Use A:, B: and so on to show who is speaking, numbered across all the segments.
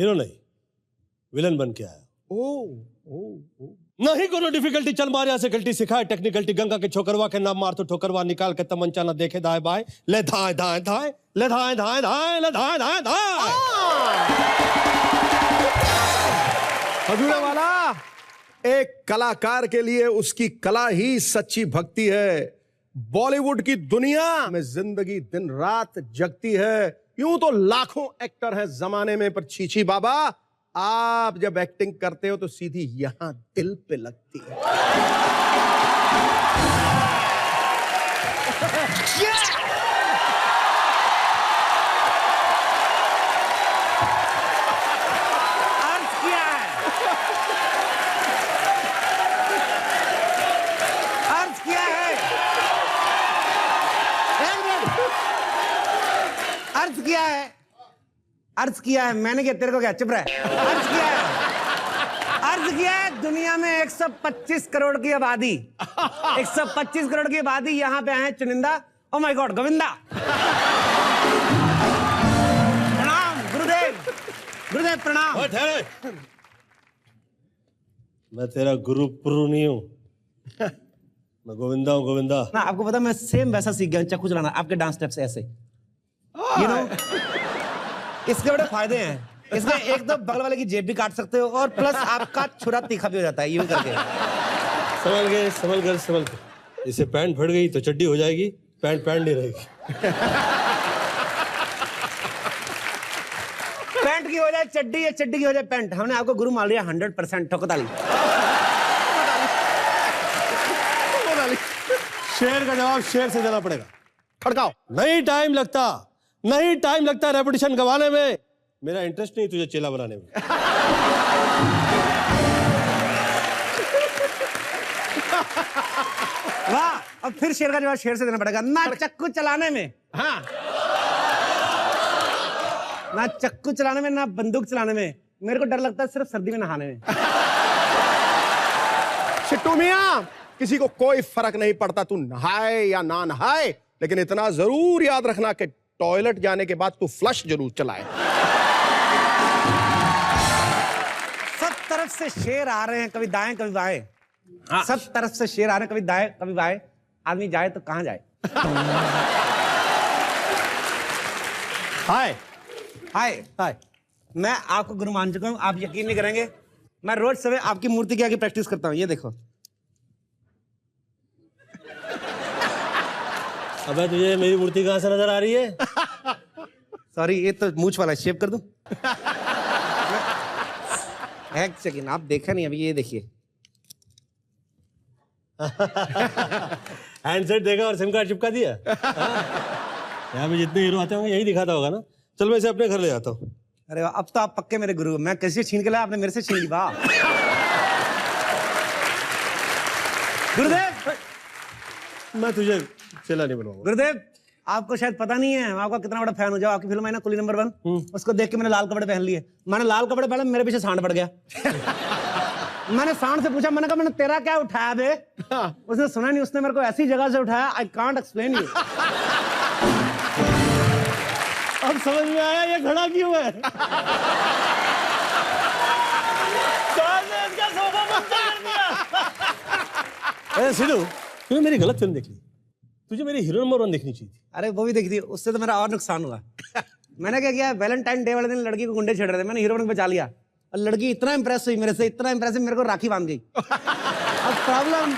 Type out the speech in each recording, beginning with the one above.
A: Hero नहीं, villain बन के आया। नहीं कोनो डिफिकल्टी, चल मारिया से गलती सिखाए टेक्निकलिटी, गंगा के छोकरवा के नाम मार तो ठोकरवा, निकाल के तमंचा ना देखे दाएं बाएं, ले धाए धाए धाए, ले धाए धाए धाए, ले धाए धाए धाए।
B: खजूरे वाला, एक कलाकार के लिए उसकी कला ही सच्ची भक्ति है। बॉलीवुड की दुनिया में जिंदगी दिन रात जगती है। यूं तो लाखों एक्टर हैं जमाने में, पर छीछी बाबा, आप जब एक्टिंग करते हो तो सीधी यहां दिल पे लगती है।
C: अर्ज किया है, मैंने क्या, तेरे को क्या, चुप रहे। अर्ज किया है दुनिया में 125 करोड़ की आबादी, 125 करोड़ की आबादी यहाँ पे है चुनिंदा। Oh my God, Govinda. प्रणाम गुरुदेव, गुरुदेव प्रणाम।
A: मैं तेरा गुरु पुरु नहीं हूँ, मैं गोविंदा हूँ, गोविंदा।
C: ना आपको पता, मैं सेम वैसा सीख गया चक्कू चलाना, आपके डांस स्टेप्स ऐसे, यू नो। इसके बड़े फायदे हैं। इसमें एक तो बगल वाले की जेब भी काट सकते हो, और प्लस आपका छुरा तीखा भी हो जाता है यूं करके।
A: संभल गए, संभल कर, संभल कर। इसे पैंट फट गई तो चड्डी हो जाएगी, पैंट नहीं रहेगी।
C: पैंट की हो जाए चड्डी या चड्डी की हो जाए पैंट, हमने आपको गुरु मान लिया 100%। ठोकताली।
A: शेर का जवाब शेर से देना पड़ेगा।
B: खड़काओ।
A: नहीं टाइम लगता, नहीं टाइम लगता रेपुटेशन गंवाने में। मेरा इंटरेस्ट नहीं तुझे चेला बनाने में।
C: वाह, अब फिर शेर का जवाब शेर से देना पड़ेगा। ना चक्कू चलाने में,
B: हाँ,
C: ना चक्कू चलाने में, ना बंदूक चलाने में। मेरे को डर लगता है सिर्फ सर्दी में नहाने में।
B: शिट्टू मियां, किसी को कोई फर्क नहीं पड़ता तू नहाए या ना नहाए, लेकिन इतना जरूर याद रखना कि टॉयलेट जाने के बाद तू फ्लश जरूर चलाए।
C: सब तरफ से शेर आ रहे हैं, कभी दाएं कभी बाएं। सब तरफ से शेर आ रहे हैं, कभी दाएं कभी बाएं। आदमी जाए तो कहां जाए?
A: हाय
C: हाय हाय। मैं आपको गुरु मान चुका हूं, आप यकीन नहीं करेंगे। मैं रोज सुबह आपकी मूर्ति के आगे प्रैक्टिस करता हूं, ये देखो।
A: अबे तुझे मेरी मूर्ति कहां से नजर आ रही है?
C: सॉरी, ये तो मूंछ वाला, शेव कर दूं? एक सेकंड, आप देखा नहीं अभी, ये देखिए।
A: हैंडसेट देखा और सिम कार्ड चिपका दिया। यहाँ पे जितने हीरो आते होंगे यही दिखाता होगा ना। चल मैं इसे अपने घर ले जाता हूँ।
C: अरे वाह, अब तो आप पक्के मेरे गुरु। मैं कैसे छीन के लाया, आपने मेरे से छीन ली। वाह गुरुदेव।
A: मैं तुझे चेला नहीं बनवाऊंगा।
C: गुरुदेव, आपको शायद पता नहीं है, मैं आपका कितना बड़ा फैन हो जाऊं। आपकी फिल्म है ना कुली नंबर 1, उसको देख के मैंने लाल कपड़े पहन लिए। मैंने लाल कपड़े पहने, मेरे पीछे सांड पड़ गया। मैंने सांड से पूछा, मैंने कहा मैंने तेरा क्या उठाया बे? उसने सुना नहीं, उसने मेरे को ऐसी जगह से उठाया, आई कांट एक्सप्लेन यू।
A: अब समझ में आया ये खड़ा क्यों है। सिद्धू, तूने मेरी गलत फिल्म देख ली। तुझे मेरी हीरो नंबर 1 देखनी चाहिए थी।
C: अरे वो भी देखी थी, उससे तो मेरा और नुकसान हुआ। मैंने क्या किया, वैलेंटाइन डे वाले दिन लड़की को गुंडे छेड़ रहे थे, मैंने हीरो बचा लिया। और लड़की इतना इंप्रेस हुई मेरे से, इतना इंप्रेस, मेरे को राखी बांध गई। अब प्रॉब्लम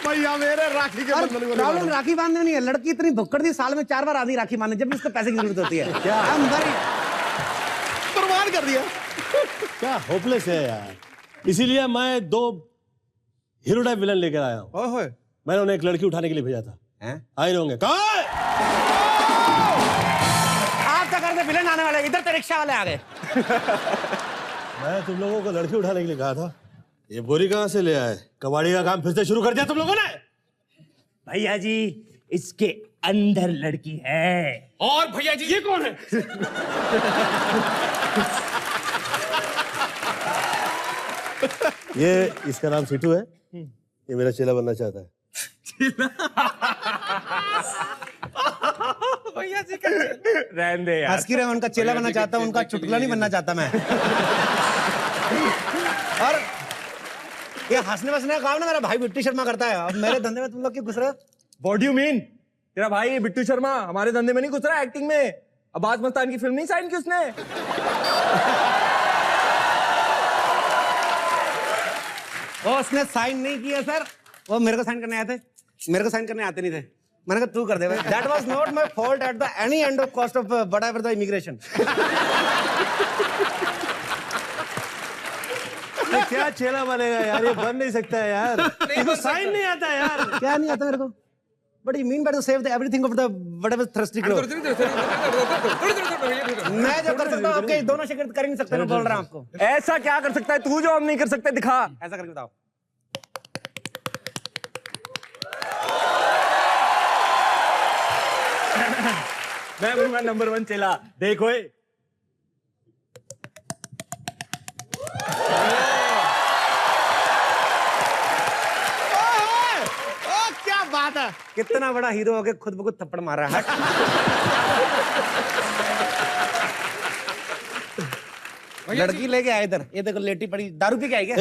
B: भैया मेरे राखी के बंधन को
C: प्रॉब्लम राखी बांधने नहीं है। लड़की इतनी भुक्कड़ थी, साल में 4 बार आधी राखी बांधने, जब भी उसको पैसे की जरूरत होती है।
B: बर्बाद कर दिया।
A: क्या होपलेस है यार। इसीलिए मैं 2 हीरो टाइप विलन लेकर आया हूँ।
B: ओए,
A: मैंने उन्हें एक लड़की उठाने के लिए भेजा था। आए होंगे कहाँ?
C: आप क्या करते, विलन आने वाले, इधर तो रिक्शा वाले आ गए।
A: मैं तुम लोगों को लड़की उठाने के लिए कहा था। ये बोरी कहाँ से ले आए? कबाड़ी का काम फिर से शुरू कर दिया तुम लोगों ने?
D: भैया जी, इसके अंदर लड़की है।
E: और भैया जी, ये कौन है?
A: ये इसका नाम सिटू है। ये मेरा चेला बनना चाहता है।
D: रहने दे यार।
C: हंस की रहे, उनका चेला बनना चाहता हूँ, उनका चुटकुला नहीं बनना चाहता मैं। और ये हंसने वसने का काम ना मेरा भाई बिट्टू शर्मा करता है। अब मेरे धंधे में तुम लोग क्यों घुस रहे हो?
D: What do you mean? तेरा भाई बिट्टू शर्मा हमारे धंधे में नहीं घुस रहा, एक्टिंग में। अब्बास मस्तान की फिल्म नहीं साइन की उसने?
C: वो उसने साइन नहीं किया सर, वो मेरे को साइन करने आए थे, मेरे को साइन करने आते नहीं थे। मैंने कहा तू कर दे भाई। That was not my fault at the any end of cost of whatever the immigration.
A: ये क्या चेला बनेगा यार, ये बन नहीं सकता है यार। इसको साइन नहीं आता है यार।
C: क्या नहीं आता मेरे को? What do you mean by to save the everything of the whatever thirsty crowd? मैं जो कर सकता हूँ आपके दोनों शागिर्द कर ही नहीं सकते, मैं बोल रहा हूँ आपको।
D: ऐसा क्या कर सकता है तू जो हम नहीं कर सकते? दिखा।
C: ऐसा करके बताओ।
D: मैं बनूंगा नंबर 1 चेला, देखो।
C: क्या बात है, कितना बड़ा हीरो हो के खुद ब खुद थप्पड़ मारा है। लड़की लेके आए इधर, ये देखो लेटी पड़ी, दारू पी के आई क्या?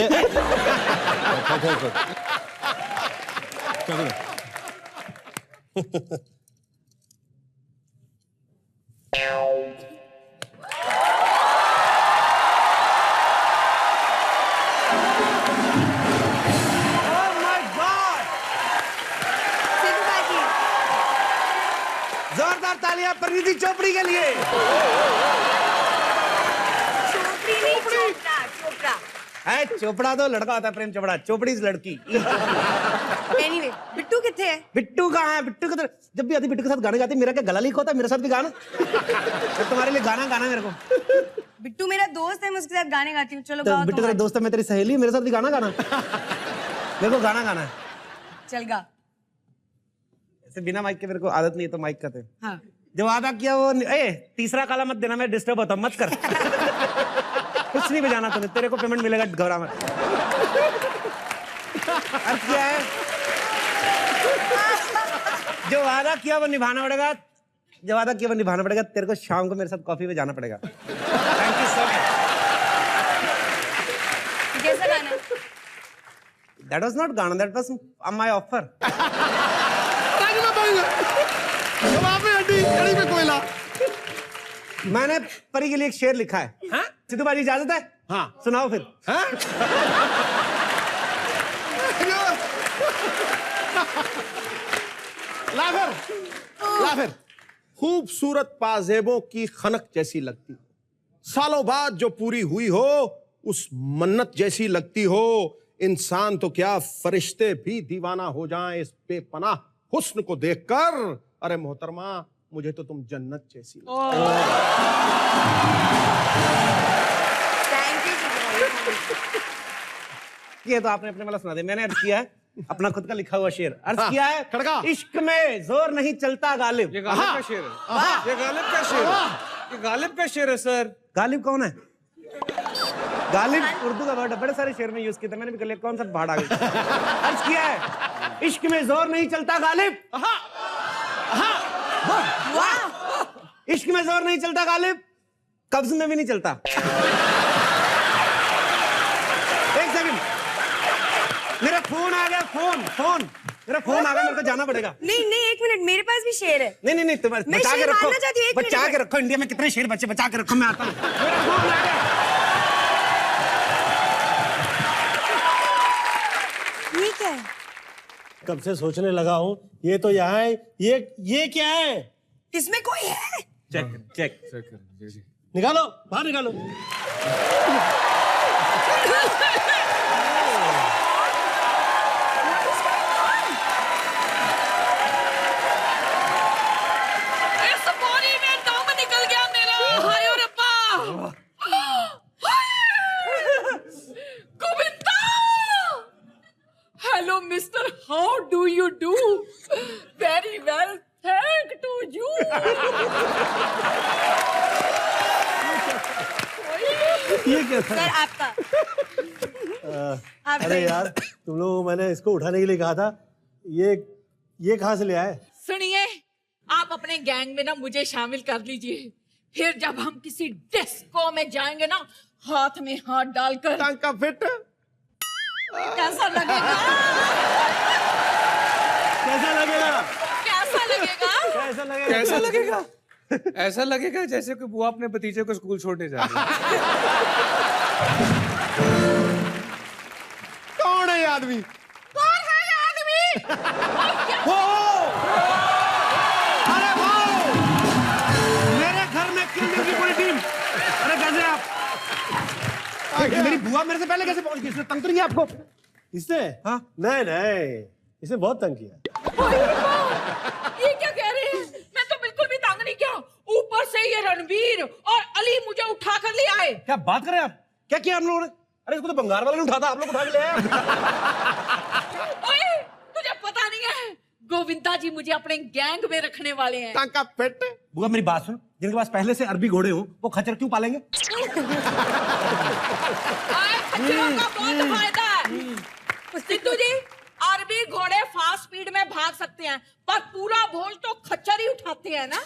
C: जोरदार तालियां परिणीति चोपड़ी के लिए।
E: चोपड़ी नहीं, चोपड़ा, चोपड़ा।
C: है चोपड़ा तो लड़का होता है, प्रेम चोपड़ा, चोपड़ी इज लड़की।
E: Anyway, बिट्टू किथे है?
C: बिट्टू कहाँ है? बिट्टू को तो जब भी आती बिट्टू के साथ गाने गाती, मेरा क्या गला लीक होता है? मेरे साथ भी गाना। तो तुम्हारे लिए गाना गाना मेरे को।
E: बिट्टू मेरा दोस्त है, मैं उसके साथ गाने गाती हूँ। चलो
C: तो
E: गाओ
C: बिट्टू
E: तुम
C: तेरा
E: आज।
C: दोस्त है, मैं तेरी सहेली, मेरे साथ भी गाना गाना। मेरे को गाना गाना है।
E: चल गा।
C: ऐसे बिना माइक के मेरे को आदत नहीं है, तो माइक का थे।
E: हाँ।
C: जो वादा किया वो तीसरा काला मत देना, मैं डिस्टर्ब होता हूँ, मत कर। कुछ नहीं बजाना तूने, तेरे को पेमेंट मिलेगा, घबरा मत। अर्थ क्या है? जो वादा किया वो निभाना पड़ेगा, जो वादा किया वो निभाना पड़ेगा। तेरे को शाम को मेरे साथ कॉफी पे जाना पड़ेगा। Thank you so much.
E: कैसा गाना है?
C: That was not गाना, that was my offer. मैंने परी के लिए एक शेर लिखा है। हाँ? सिद्धू बाजी इजाजत है? हाँ। सुनाओ फिर। हाँ?
B: ला फिर। खूबसूरत पाजेबों की खनक जैसी लगती हो, सालों बाद जो पूरी हुई हो उस मन्नत जैसी लगती हो। इंसान तो क्या फरिश्ते भी दीवाना हो जाएं इस बेपनाह हुस्न को देखकर। अरे मोहतरमा, मुझे तो तुम जन्नत जैसी लगती हो।
E: Thank you,
C: ये तो आपने अपने वाला सुना दिया, मैंने अर्ज किया है अपना खुद का लिखा हुआ शेर। अर्ज किया है,
B: खड़का।
C: इश्क में जोर नहीं चलता गालिब।
F: ये गालिब का शेर है। ये गालिब का शेर है। ये गालिब का शेर है सर।
C: गालिब कौन है? गालिब उर्दू का वर्ड है, बड़े सारे शेर में यूज किया था मैंने भी, कर लिया कौन सा भाड़ आ गया। अर्ज किया है, इश्क में जोर नहीं चलता गालिब। इश्क में जोर नहीं चलता गालिब, कब्ज में भी नहीं चलता। एक सेकंड, मेरा फोन आ गया, मेरा फोन आ गया, मेरे को जाना पड़ेगा।
E: नहीं नहीं, एक मिनट, मेरे पास भी शेर है।
C: नहीं तुम
E: मैं
C: बचा के
E: शेर
C: रखो,
E: मारना चाहती हूँ, एक
C: बचा
E: मिनट
C: के रखो। इंडिया में कितने शेर बच्चे, बचा के रखो, मैं आता हूँ। मेरा फोन आ गया।
E: ये क्या है?
A: कब से सोचने लगा हूँ, ये तो यहाँ है, ये क्या है?
E: इसमें कोई है?
D: चेक।
A: निकालो, बाहर निकालो।
G: इस पानी में दम निकल गया मेरा। हाय ओ रब्बा। Govinda. Hello mister, how do you do? Very well, thank to you.
A: ये क्या था?
E: सर आपका। आप
A: अरे यार, तुम लोगों को मैंने इसको उठाने के लिए कहा था, ये कहाँ से ले आए?
G: सुनिए, आप अपने गैंग में ना मुझे शामिल कर लीजिए। फिर जब हम किसी डिस्को में जाएंगे ना, हाथ में हाथ डालकर
B: टांका फिट।
G: कैसा लगेगा?
C: कैसा लगेगा?
G: कैसा लगेगा?
C: कैसा लगेगा?
F: कैसा लगेगा? ऐसा लगेगा जैसे कि बुआ अपने भतीजे को स्कूल छोड़ने जा रही है।
B: कौन है ये आदमी?
G: कौन है ये आदमी?
C: हो! अरे वाह! मेरे घर में किल दिल की पूरी टीम। अरे कैसे आप? मेरी बुआ मेरे से पहले कैसे पहुंच गई? इसने तंग तो नहीं किया आपको?
A: इसने?
C: हाँ?
A: नहीं नहीं, इसने बहुत तंग किया।
G: ये क्या कह रहे हैं? मैं तो बिल्कुल भी तंग नहीं किया। ऊपर से ये रणवीर और अली मुझे उठा कर ले आए।
C: क्या बात कर रहे हैं आप? क्या किया हम लोगों ने? अरे इसको तो बंगाल वाले ने उठा था, आप लोग उठा के ले आए।
G: ओए, तुझे पता नहीं है, गोविंदा जी मुझे अपने गैंग में रखने वाले हैं।
B: टांका फिट।
C: बुआ मेरी बात सुन, जिनके पास पहले से अरबी घोड़े हो वो खच्चर क्यों पालेंगे?
G: खच्चरों का बहुत फायदा है। सिद्धू जी, अरबी घोड़े फास्ट स्पीड में भाग सकते हैं, पर पूरा भोज तो खच्चर ही उठाते हैं ना।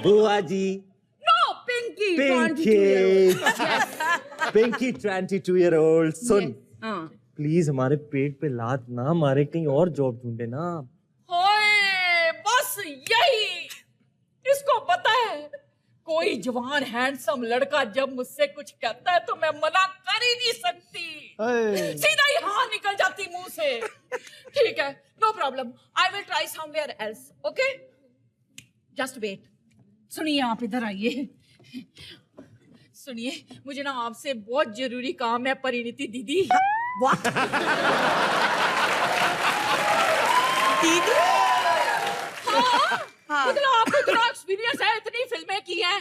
H: बुआ जी।
G: No, Pinky.
H: Pinky 22 year old. सुन,
G: हाँ।
H: प्लीज हमारे पेट पे लात ना मारे, कहीं और जॉब ढूंढे ना।
G: होए, बस यही इसको पता है। कोई जवान हैंडसम लड़का जब मुझसे कुछ कहता है तो मैं मना कर ही नहीं सकती। सीधा ही हाँ निकल जाती मुंह से। ठीक है, no problem, I will try somewhere else. Okay, just wait. सुनिए, आप इधर आइए। सुनिए, मुझे ना आपसे बहुत जरूरी काम है परिणीति दीदी।
E: दीदी?
G: हाँ, मतलब आपको इतना एक्सपीरियंस है, इतनी फिल्में की हैं,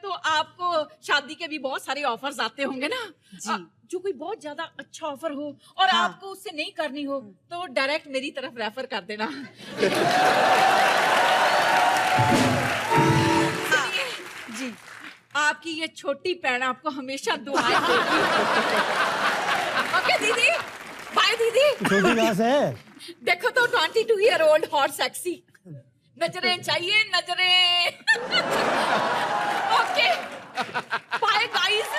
G: तो आपको शादी के भी बहुत सारे ऑफर्स आते होंगे ना जी। जो कोई बहुत ज्यादा अच्छा ऑफर हो और आपको उससे नहीं करनी हो तो डायरेक्ट मेरी तरफ रेफर कर देना। सुनिए जी, आपकी ये छोटी बहन आपको हमेशा दुआएं देगी। ओके दीदी, बाय दीदी।
A: छोटी कहाँ से है?
G: देखो तो 22 ईयर ओल्ड हॉट सेक्सी। नजरें चाहिए, नजरें। Okay, bye guys.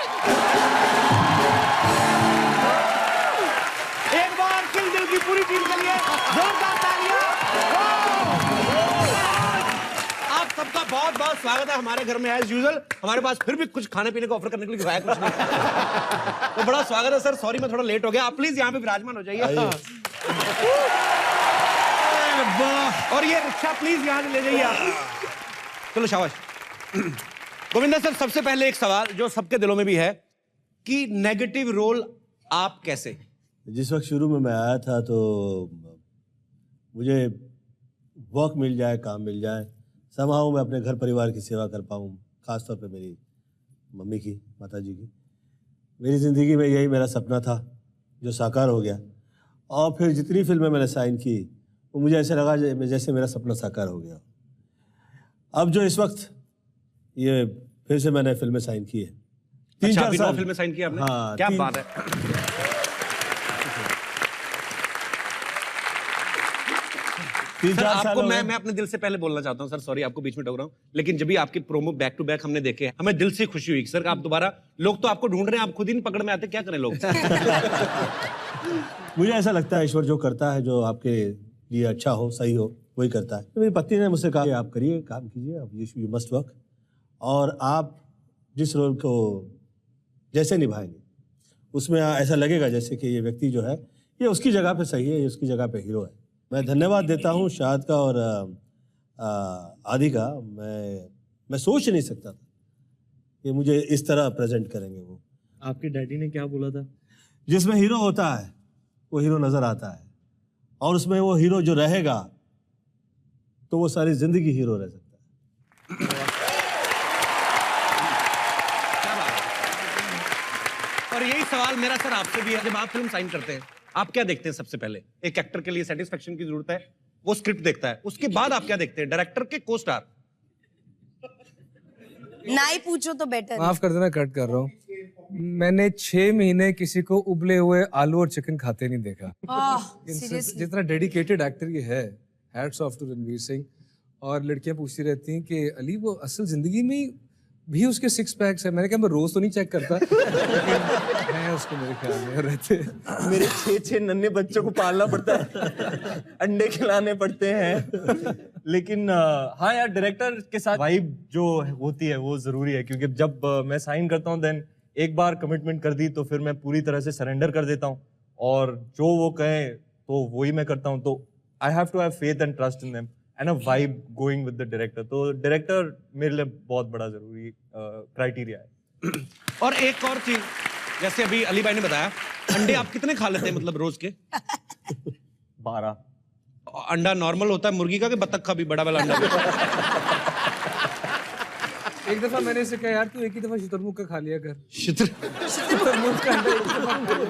C: एक बार किल दिल की पूरी टीम के लिए जोरदार तालियां। आप सबका बहुत बहुत स्वागत है हमारे घर में। एज यूजुअल हमारे पास फिर भी कुछ खाने पीने को ऑफर करने के लिए है कुछ नहीं। तो बड़ा स्वागत है सर। सॉरी मैं थोड़ा लेट हो गया, आप प्लीज यहाँ पे विराजमान हो जाइए। और ये रिक्शा प्लीज यहाँ से ले जाइए आप। चलो शाबाश। गोविंदा सर, सबसे पहले एक सवाल जो सबके दिलों में भी है कि नेगेटिव रोल आप कैसे?
A: जिस वक्त शुरू में मैं आया था तो मुझे वर्क मिल जाए, काम मिल जाए, समाओ मैं अपने घर परिवार की सेवा कर पाऊँ, खासतौर पे मेरी मम्मी की, माता जी की। मेरी ज़िंदगी में यही मेरा सपना था जो साकार हो गया। और फिर जितनी फिल्में मैंने साइन की वो मुझे ऐसा लगा जैसे मेरा सपना साकार हो गया। अब जो इस वक्त ये फिर से मैंने फिल्में साइन की है।
C: 3-4 साल फिल्में साइन की आपने?
A: हाँ,
C: क्या बात है। सर, आपको मैं अपने दिल से पहले बोलना चाहता हूँ सर, सॉरी आपको बीच में टोक रहा हूँ, लेकिन जब भी आपके प्रोमो बैक टू बैक हमने देखे हमें दिल से खुशी हुई सर। आप दोबारा, लोग तो आपको ढूंढ रहे हैं, आप खुद ही नहीं पकड़ में आते, क्या करें लोग।
A: मुझे ऐसा लगता है ईश्वर जो करता है, जो आपके लिए अच्छा हो, सही हो, वही करता है। तो मेरी पत्नी ने मुझसे कहा कि आप करिए, काम कीजिए, अब यू मस्ट वर्क, और आप जिस रोल को जैसे निभाएंगे उसमें ऐसा लगेगा जैसे कि ये व्यक्ति जो है ये उसकी जगह पे सही है, ये उसकी जगह पे हीरो है। मैं धन्यवाद देता हूँ शाद का और आदि का। मैं सोच नहीं सकता था कि मुझे इस तरह प्रेजेंट करेंगे। वो
H: आपके डैडी ने क्या बोला था?
A: जिसमें हीरो होता है वो हीरो नजर आता है, और उसमें वो हीरो जो रहेगा तो वो सारी जिंदगी हीरो रह सकता है।
C: और यही सवाल मेरा सर आपसे भी है, जब आप फिल्म साइन करते हैं आप क्या देखते हैं सबसे पहले? एक एक्टर के लिए सेटिस्फेक्शन की जरूरत है, वो स्क्रिप्ट देखता है, उसके बाद आप क्या देखते हैं? डायरेक्टर के को स्टार?
E: ना ही पूछो तो बेटर।
F: माफ कर देना, कट कर रहा हूँ। मैंने 6 महीने किसी को उबले हुए आलू और चिकन खाते नहीं देखा।
E: सीरियसली
F: जितना डेडिकेटेड एक्टर ये है, hats off to Ranveer Singh. और लड़कियां पूछती रहती हैं कि अली वो असल जिंदगी में भी उसके 6 पैक्स है। मैंने कहा मैं रोज तो नहीं चेक करता, लेकिन है उसको मेरे ख्याल में रहते।
D: मेरे 6 नन्हे बच्चों को पालना पड़ता है, अंडे खिलाने पड़ते हैं। लेकिन हाँ यार, डायरेक्टर के साथ वाइब जो होती है वो जरूरी है, क्योंकि जब मैं साइन करता हूँ देन एक बार कमिटमेंट कर दी तो फिर मैं पूरी तरह से सरेंडर कर देता हूँ, और जो वो कहें तो वही मैं करता हूँ। तो I have to have faith and trust in them and a vibe going with the director. तो डायरेक्टर मेरे लिए बहुत बड़ा जरूरी क्राइटेरिया है।
C: और एक और चीज, जैसे अभी अली भाई ने बताया, अंडे आप कितने खा लेते हैं मतलब रोज के?
D: 12।
C: अंडा नॉर्मल होता है मुर्गी का कि बतख का भी बड़ा वाला अंडा?
F: एक दफा मैंने इसे कहा यार तू एक ही दफा शुतुरमुर्ग का खा लिया कर। शुतुरमुर्ग का अंडा एक दफा खा लिया।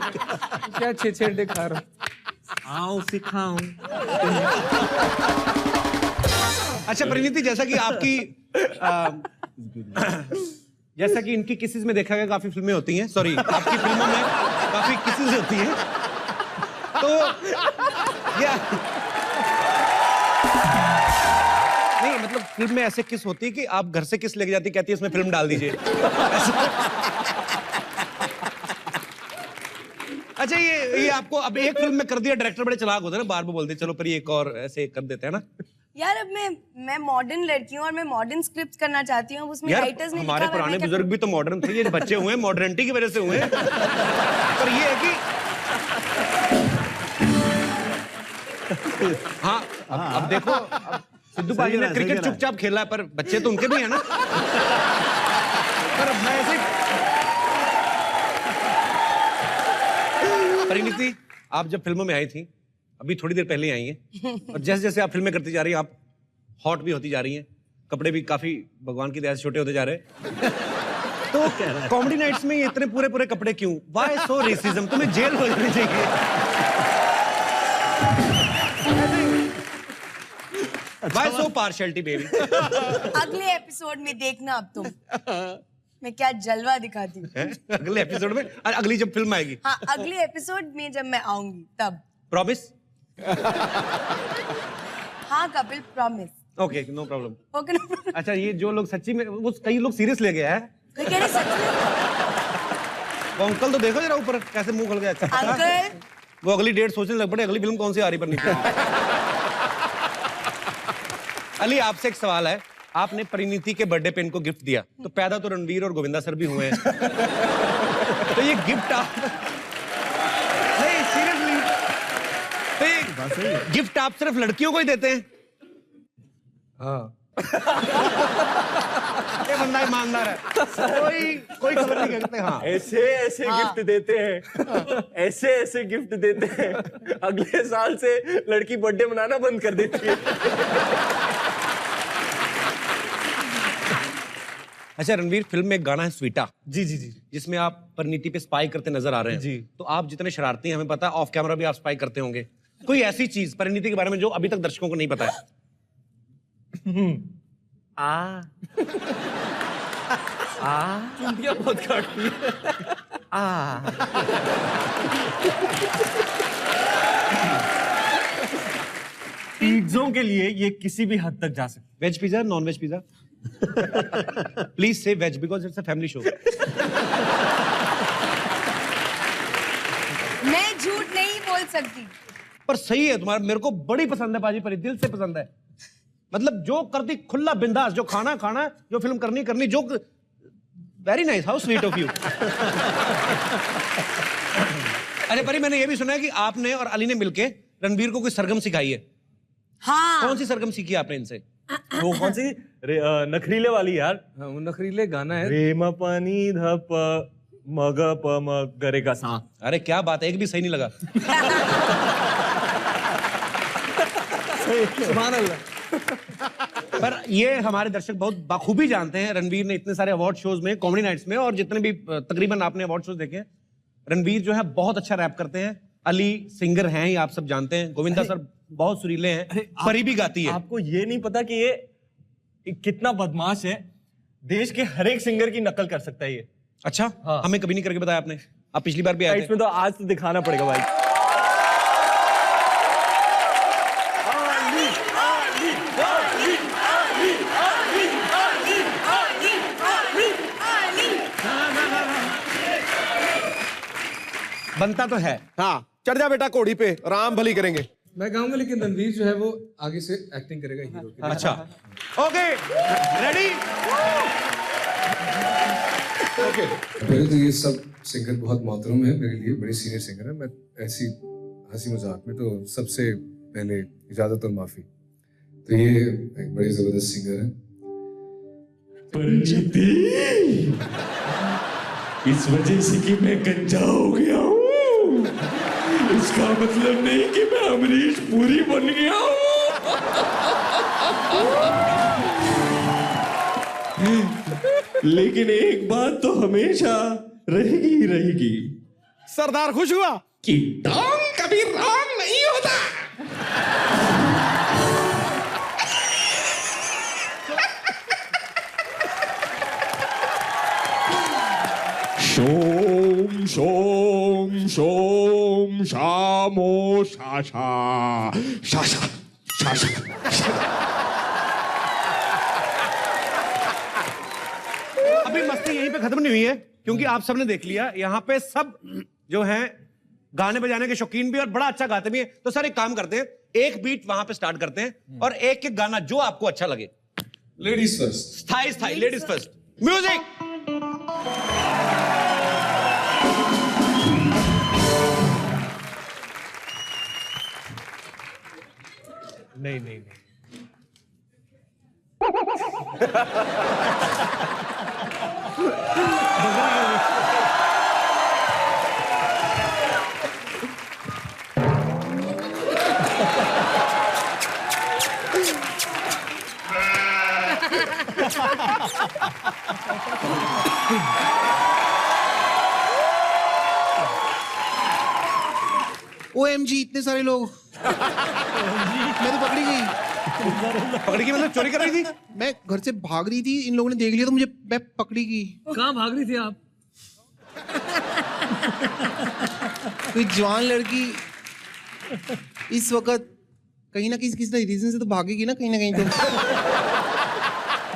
F: क्या 6 अंडे खा रहा हूँ।
C: आओ सिखाऊं। अच्छा परिणीति, जैसा कि आपकी जैसा कि इनकी किसेस में देखा गया, काफी फिल्में होती हैं, सॉरी आपकी फिल्मों में काफी किसेस होती हैं, तो या नहीं मतलब फिल्म में ऐसे किस होती है कि आप घर से किस लेके जाती, कहती है इसमें फिल्म डाल दीजिए। अच्छा ये आपको अब एक फिल्म में कर दिया, डायरेक्टर बड़े चालाक होते हैं ना, बार बार बोलते चलो पर ये एक और ऐसे कर देते हैं ना।
E: यार अब मैं मॉडर्न लड़की हूँ और मैं मॉडर्न स्क्रिप्ट करना चाहती हूँ, उसमें राइटर्स ने
C: हमारे पुराने बुजुर्ग भी तो मॉडर्न थे, ये बच्चे हुए मॉडर्निटी की वजह से हुए। पर ये है कि हाँ अब देखो, सिद्धू पाजी ने क्रिकेट चुपचाप खेला है, पर बच्चे तो उनके भी है ना। पर मैं ऐसे परिणीति, आप जब फिल्मों में आई थी, अभी थोड़ी देर पहले आई हैं, और जैसे जैसे आप फिल्में करती जा रही हैं, आप हॉट भी होती जा रही हैं, कपड़े भी काफी भगवान की दया से छोटे होते जा रहे हैं। तो कॉमेडी नाइट्स में ये इतने पूरे पूरे कपड़े क्यों? Why so racism? तुम्हें जेल हो जानी चाहिए। Why so partiality baby?
E: अगले एपिसोड में देखना अब तुम मैं क्या जलवा दिखाती हूँ।
C: अगले एपिसोड में? अगली जब फिल्म आएगी?
E: हाँ, अगले एपिसोड में जब मैं आऊंगी तब।
C: प्रॉमिस?
E: हाँ Kapil, promise.
C: Okay, no problem.
E: Okay, no problem.
C: अच्छा, ये जो लोग सच्ची में, वो कई लोग सीरियस ले गए हैं।
E: कोई कह रहे सच में?
C: वो अंकल तो देखो जरा ऊपर कैसे मुंह खुल गया।
E: अंकल
C: वो अगली डेट सोचने लग पड़े, अगली फिल्म कौन सी आ रही पर नहीं। अली, आपसे एक सवाल है, आपने परिणीति के बर्थडे पे इनको गिफ्ट दिया, तो पैदा तो रणवीर और गोविंदा सर भी हुए हैं। तो ये गिफ्ट आप नहीं, सीरियसली, तो ये गिफ्ट आप सिर्फ लड़कियों को ही देते हैं?
F: हाँ।
C: ये बंदा ईमानदार है, कोई खबर नहीं करते। हाँ,
D: ऐसे ऐसे गिफ्ट देते हैं, ऐसे ऐसे गिफ्ट देते हैं, अगले साल से लड़की बर्थडे मनाना बंद कर देती है।
C: अच्छा रणवीर, फिल्म में एक गाना है स्वीटा,
D: जी जी जी,
C: जिसमें आप परिणीति पे स्पाई करते नजर आ रहे हैं।
D: जी।
C: तो आप जितने शरारती हैं, हमें पता है, ऑफ कैमरा भी आप स्पाई करते होंगे। कोई ऐसी चीज परिणीति के बारे में जो अभी तक दर्शकों को नहीं पता है?
D: चुंटिया बहुत काटती है। पिज्जों के लिए ये किसी भी हद तक जा सकती।
C: Veg pizza, non veg pizza? Please से veg because it's a family show.
E: मैं झूठ नहीं बोल सकती।
C: पर सही है तुम्हारा, मेरे को बड़ी पसंद है बाजी परी, दिल से पसंद है। मतलब जो करती खुला बिंदास, जो खाना खाना, जो फिल्म करनी करनी, जो very nice, how sweet of you. अरे परी, मैंने ये भी सुना है कि आपने और अली ने मिलके रणवीर को कोई सरगम सिखाई है।
E: हाँ।
C: कौन सी सरगम सीखी आपने इनसे?
D: वो कौन सी? नखरीले वाली यार।
F: हाँ, वो नखरीले गाना है।
D: रेमा पानी धप मग प म गरे का सा।
C: अरे क्या बात है, एक भी सही नहीं लगा।
D: सुभान अल्लाह।
C: पर ये हमारे दर्शक बहुत बाखूबी जानते हैं, रणवीर ने इतने सारे अवार्ड शोज में, कॉमेडी नाइट्स में, और जितने भी तकरीबन आपने अवार्ड शोज देखे, रणवीर जो है बहुत अच्छा रैप करते हैं। अली सिंगर हैं, ये आप सब जानते हैं। गोविंदा सर बहुत सुरीले हैं, परी भी गाती है।
D: आपको ये नहीं पता कि ये कितना बदमाश है, देश के हर एक सिंगर की नकल कर सकता है ये।
C: अच्छा हमें कभी नहीं करके बताया आपने। आप पिछली बार भी आए थे।
D: में तो आज तो दिखाना पड़ेगा भाई।
C: बनता तो है।
B: हाँ चढ़ जा बेटा घोड़ी पे, राम भली करेंगे।
F: मैं कहूंगा लेकिन रणवीर जो है वो आगे से एक्टिंग करेगा हीरो की।
C: अच्छा ओके रेडी।
F: ओके पहले तो ये सब सिंगर बहुत मोहतरम है मेरे लिए, बड़े सीनियर सिंगर है। मैं ऐसी हंसी मजाक में तो सबसे पहले इजाजत और माफी। तो ये एक बड़े जबरदस्त सिंगर है।
I: इस वजह से कि मैं गंजा हो गया हूँ, इसका मतलब नहीं कि मैं अमरीश पुरी बन गया हूँ। लेकिन एक बात तो हमेशा रहेगी ही रहेगी,
B: सरदार खुश हुआ
I: कि टांग कभी रॉन्ग नहीं होता। शोम शोम शोम शामो शाशा शाशा शाशा।
C: अभी मस्ती यहीं पे खत्म नहीं हुई है, क्योंकि आप सबने देख लिया यहाँ पे सब जो हैं गाने बजाने के शौकीन भी और बड़ा अच्छा गाते भी हैं। तो सर एक काम करते हैं, एक बीट वहां पे स्टार्ट करते हैं और एक एक गाना जो आपको अच्छा लगे।
F: Ladies first.
C: स्थाई स्थाई लेडीज फर्स्ट। म्यूजिक। नहीं नहीं नहीं
J: OMG इतने सारे लोग। मैं तो पकड़ी गई।
C: पकड़ी गई मतलब चोरी कर रही थी?
J: मैं घर से भाग रही थी, इन लोगों ने देख लिया तो मैं पकड़ी गई।
F: कहाँ भाग रही थी आप?
J: कोई जवान लड़की इस वक्त कहीं ना किसी रीजन से तो भागेगी ना, कहीं ना कहीं तो।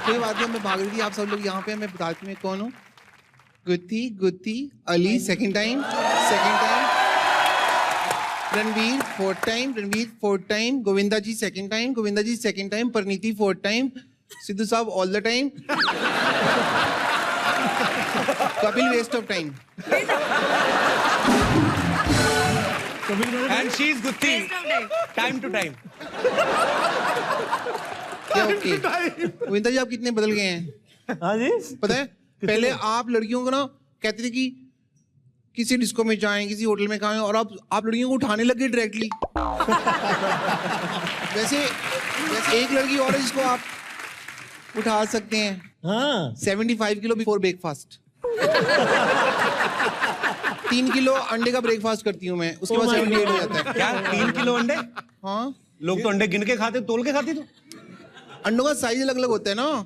J: कोई बात नहीं, मैं भाग रही थी। आप सब लोग यहाँ पे, मैं बताती हूँ मैं कौन हूँ। Gutthi Ali second time, Ranveer fourth time, Govinda ji second time, Parineeti fourth time, सिद्धू साहब all the time, Kapil waste of time,
C: and she is Gutthi time to time.
J: Okay Govinda ji आप कितने बदल गए हैं।
A: हाँ जी
J: पता है पहले आप लड़कियों को ना कहते थे कि किसी डिस्को में जाएं, किसी होटल में खाएं, और आप लड़कियों को उठाने लगे डायरेक्टली। वैसे एक लड़की और है जिसको आप उठा सकते हैं।
A: हाँ
J: 75 किलो बिफोर ब्रेकफास्ट। 3 किलो अंडे का ब्रेकफास्ट करती हूँ मैं, उसके बाद 78 हो जाता है।
C: क्या 3 किलो अंडे?
J: हाँ
C: लोग तो अंडे गिन के खाते, तोल के खाती। तो
J: अंडों का साइज अलग अलग होता है ना,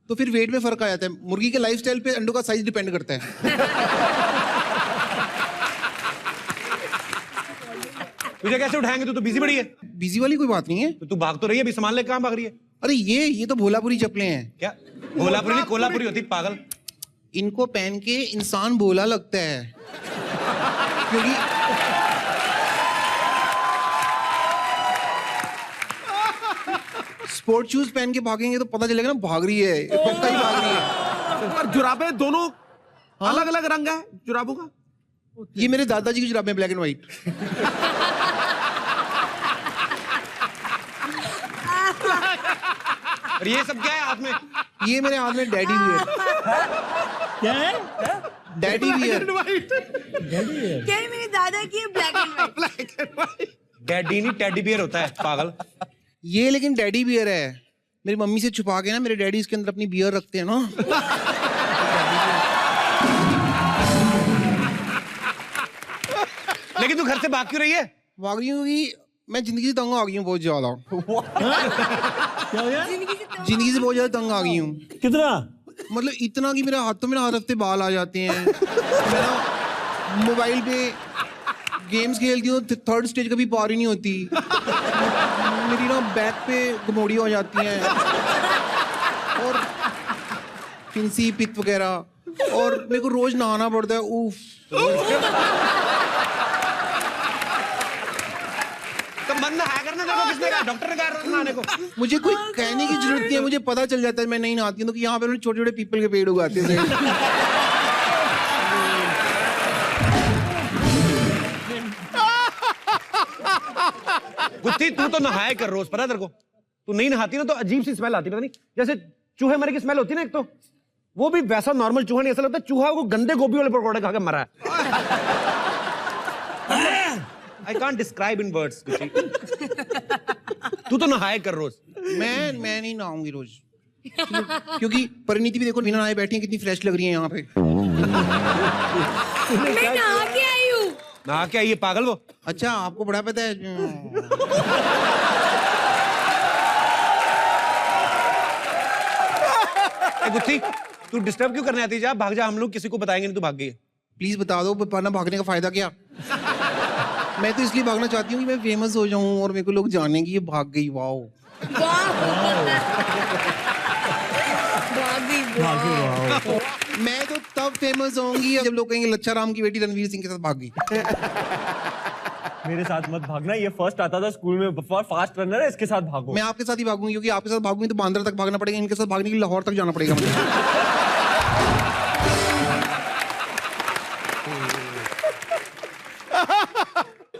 J: तो फिर वेट में फर्क आ जाता है। मुर्गी के लाइफस्टाइल पे अंडों का साइज डिपेंड करता है।
C: तुझे कैसे उठाएंगे? तू तो बिजी बड़ी है।
J: बिजी वाली कोई बात नहीं है।
C: तो तू भाग तो रही है, अभी सामान लेके कहाँ भाग रही है?
J: अरे ये तो भोलापुरी चप्पलें हैं।
C: क्या भोलापुरी नहीं कोल्हापुरी होती पागल।
J: इनको पहन के इंसान भोला लगता है, क्योंकि स्पोर्ट शूज पहन के भागेंगे तो पता चलेगा ना भाग रही है, पक्का ही भाग रही है।
B: और जुराबें दोनों अलग अलग रंग है जुराबों का।
J: ये मेरे दादाजी की जुराबें ब्लैक एंड व्हाइट।
C: और ये सब क्या है हाथ में?
J: ये मेरे हाथ में डैडी वियर।
A: क्या है?
J: Daddy wear.
E: क्या है मेरे दादा की ब्लैक एंड व्हाइट।
C: डैडी नहीं टेडी बियर होता है पागल।
J: ये लेकिन डैडी बियर है। मेरी मम्मी से छुपा के ना मेरे डैडी इसके अंदर अपनी बियर रखते हैं ना।
C: लेकिन तू घर से भाग क्यों रही है?
J: भाग रही हूँ कि मैं जिंदगी से तंग आ गई हूँ बहुत ज्यादा।
A: क्या हो गया?
J: जिंदगी से बहुत ज्यादा तंग आ गई हूँ।
A: कितना?
J: मतलब इतना कि मेरे हाथों में ना हर हफ्ते बाल आ जाते हैं। मैं ना मोबाइल पे गेम्स खेलती हूँ, थर्ड स्टेज कभी पार ही नहीं होती। मेरी ना बैक पे गमोड़ी हो जाती हैं और फिंसी पित्त वगैरह, और मेरे को रोज नहाना पड़ता है। उफ।
C: तो मन नहाया करना, तेरे को किसने कहा? डॉक्टर ने कहा रोज नहाने को?
J: मुझे कोई कहने की जरूरत नहीं है, मुझे पता चल जाता है मैं नहीं नहाती हूँ तो यहाँ पे छोटे छोटे पीपल के पेड़ उगाते थे।
C: गुत्ती तू तो नहाया कर रोज, पता है तेरे को? तू नहीं नहाती ना तो अजीब सी स्मेल आती, पता नहीं, जैसे चूहे मरे की स्मेल होती है ना, एक तो वो भी वैसा नॉर्मल चूहा नहीं, ऐसा लगता है चूहा को गंदे गोभी वाले पकौड़े खा के मरा है। I can't describe in words, गुत्ती। तू तो नहाया कर रोज।
J: मैं नहीं नहाऊंगी रोज, क्योंकि परिणीति भी देखो बिना नहाए बैठी है, कितनी फ्रेश लग रही है यहाँ पे।
E: मैं नहा के आई हूँ।
C: नहा के आई है पागल वो।
J: अच्छा, आपको बड़ा पता है।
C: गुत्ती तू डिस्टर्ब क्यों करने आती है? जा भाग जा, हम लोग किसी को बताएंगे नहीं तू भाग गई है।
J: प्लीज बता दो, वरना भागने का फायदा क्या? मैं तो इसलिए भागना चाहती हूँ कि मैं फेमस हो जाऊं और मेरे को लोग जाने की ये भाग गई। वाओ, मैं तो तब फेमस होंगी जब लोग कहेंगे लच्छा राम की बेटी रणवीर सिंह के साथ भाग गई।
D: मेरे साथ मत भागना, ये फर्स्ट आता था स्कूल में, फास्ट रनर है, इसके साथ भागो।
J: मैं आपके साथ ही भागूंगी, क्योंकि आपके साथ भागूंगी तो बांद्रा तक भागना पड़ेगा, इनके साथ भागने के लिए लाहौर तक जाना पड़ेगा मुझे।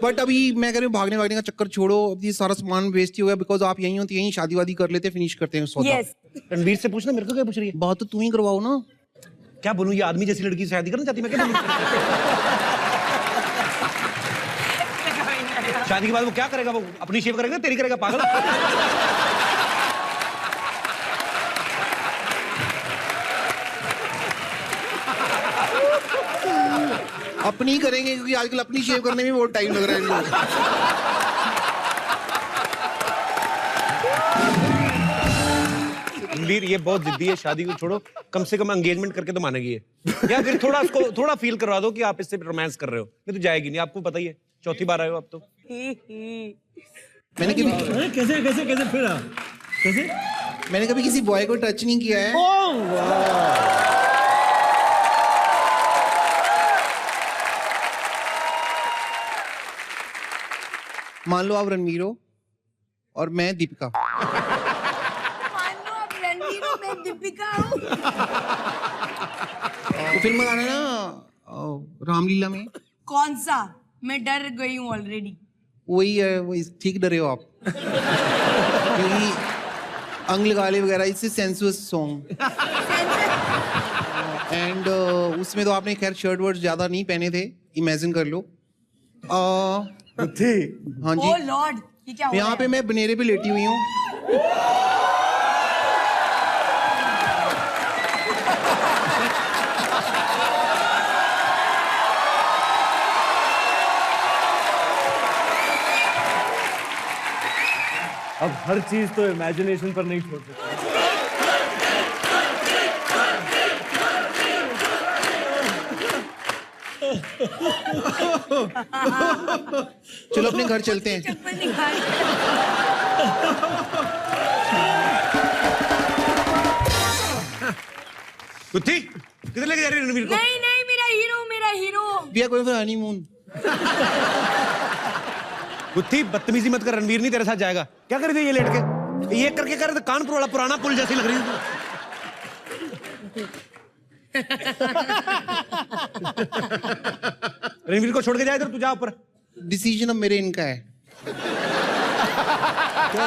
J: बट अभी मैं कह रही हूँ भागने का चक्कर छोड़ो, अभी सारा सामान वेस्ट ही हो गया, बिकॉज आप यहीं हो तो यहीं शादी वादी कर लेते, फिनिश करते हैं सौदा।
E: Yes.
C: रणवीर से पूछना, मेरे को क्या पूछ रही है?
J: बात तो तू ही करवाओ ना।
C: क्या बोलूं, ये आदमी जैसी लड़की से शादी करना चाहती, मैं क्या बोलूं? शादी के बाद वो क्या करेगा? वो अपनी शेव करेगा, तेरी करेगा, पागल?
J: अपनी करेंगे, क्योंकि आजकल अपनी शेव करने में बहुत टाइम लग रहा है इन लोगों को।
C: रणवीर ये बहुत जिद्दी है, शादी को छोड़ो, कम से कम एंगेजमेंट करके तो मानेगी ये, या फिर थोड़ा उसको थोड़ा फील करवा दो कि आप इससे रोमांस कर रहे हो। नहीं तो जाएगी नहीं, आपको पता ही है, चौथी बार आए हो आप तो।
J: मैंने कभी
A: कैसे कैसे कैसे फिर कैसे
J: मैंने कभी किसी बॉय को टच नहीं किया है। मान लो आप रणवीर हो और मैं दीपिका।
E: मान लो आप रणवीर हो, मैं दीपिका हूँ।
J: तो फिल्म में गाना ना रामलीला में।
E: कौन सा? मैं डर गई हूँ ऑलरेडी।
J: वही है, वही ठीक डरे हो आप। क्योंकि अंग लगाले वगैरह, इससे सेंसुअस सॉन्ग। एंड उसमें तो आपने खैर शर्ट वर्ट ज्यादा नहीं पहने थे, इमेजिन कर लो। हाँ जी।
E: ओह लॉर्ड, ये क्या हो रहा है?
J: यहाँ पे मैं बनेरे पे लेटी हुई हूँ।
D: अब हर चीज तो इमेजिनेशन पर नहीं छोड़ सकते।
J: चलो अपने घर चलते हैं।
E: चप्पल निकाल।
C: कुत्ती किधर लेके जा रही है रणवीर को?
E: नहीं नहीं, मेरा हीरो, मेरा हीरो।
J: We are going for honeymoon.
C: कुत्ती बदतमीजी मत कर, रणवीर नहीं तेरे साथ जाएगा। क्या कर रही थी ये लेट के? ये करके कर रहे थे, कानपुर वाला पुराना पुल जैसी लग रही थी। रणवीर को छोड़ के जाए इधर, तू जा ऊपर।
J: डिसीजन अब मेरे इनका है।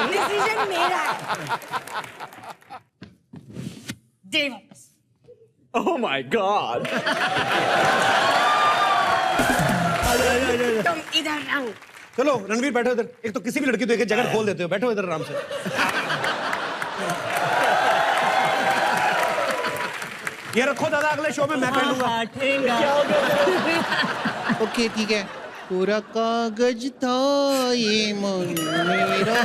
E: डिसीजन मेरा है। दे वापस।
D: Oh my God.
E: तुम इधर आओ।
C: चलो रणवीर बैठो इधर। एक तो किसी भी लड़की को एक जगह खोल देते हो, बैठो इधर आराम से। ये रखो दादा, अगले शो में मैं पहनूंगा।
J: ओके ठीक है। पूरा कागज था ये मन मेरा।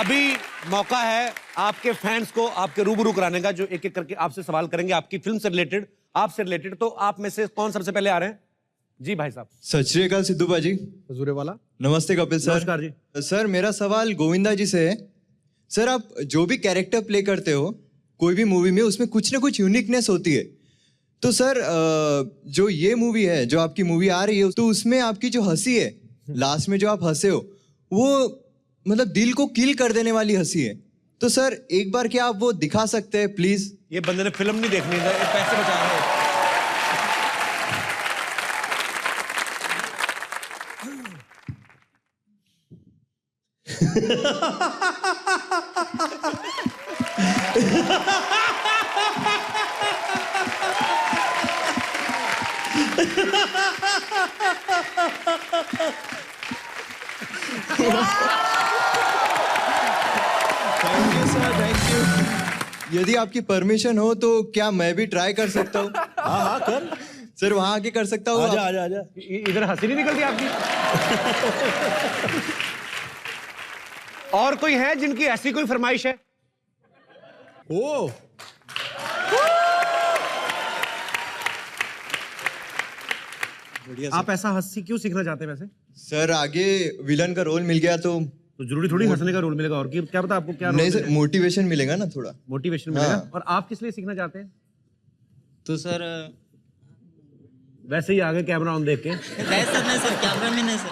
C: अभी मौका है आपके फैंस को आपके रूबरू कराने का, जो एक एक करके आपसे सवाल करेंगे आपकी फिल्म से रिलेटेड, आपसे रिलेटेड। तो आप में से कौन सबसे पहले आ रहे हैं? जी भाई साहब।
K: सत श्री अकाल सिद्धू बाजी।
B: हजूरे वाला।
K: नमस्ते कपिल सर।
C: नमस्कार जी।
K: सर मेरा सवाल गोविंदा जी से है। सर आप जो भी कैरेक्टर प्ले करते हो कोई भी मूवी में, उसमें कुछ ना कुछ यूनिकनेस होती है। तो सर जो ये मूवी है, जो आपकी मूवी आ रही है, तो उसमें आपकी जो हंसी है, लास्ट में जो आप हंसे हो, वो मतलब दिल को किल कर देने वाली हंसी है। तो सर एक बार क्या आप वो दिखा सकते हैं प्लीज?
C: ये बंदे ने फिल्म नहीं देखनी है, ये पैसे बचा रहे हैं।
K: Thank you sir, thank you. यदि आपकी परमिशन हो तो क्या मैं भी ट्राई कर सकता हूँ?
A: हाँ कर
K: सर, वहां आके कर सकता हूँ?
A: आजा आजा आजा।
C: इधर हंसी नहीं निकलती आपकी? और कोई है जिनकी ऐसी कोई फरमाइश है?
B: ओ
C: आप ऐसा हंसी क्यों सीखना चाहते हैं वैसे?
K: सर आगे विलन का रोल मिल गया तो
C: जरूरी थोड़ी हंसने का रोल मिलेगा, और क्या पता आपको क्या
K: नहीं सर, मोटिवेशन मिलेगा ना थोड़ा।
C: मोटिवेशन मिलेगा। और आप किस लिए सीखना चाहते हैं?
L: तो सर
C: वैसे ही आगे कैमरा ऑन देख के
L: वैसे नहीं सर, कैमरा में नहीं सर,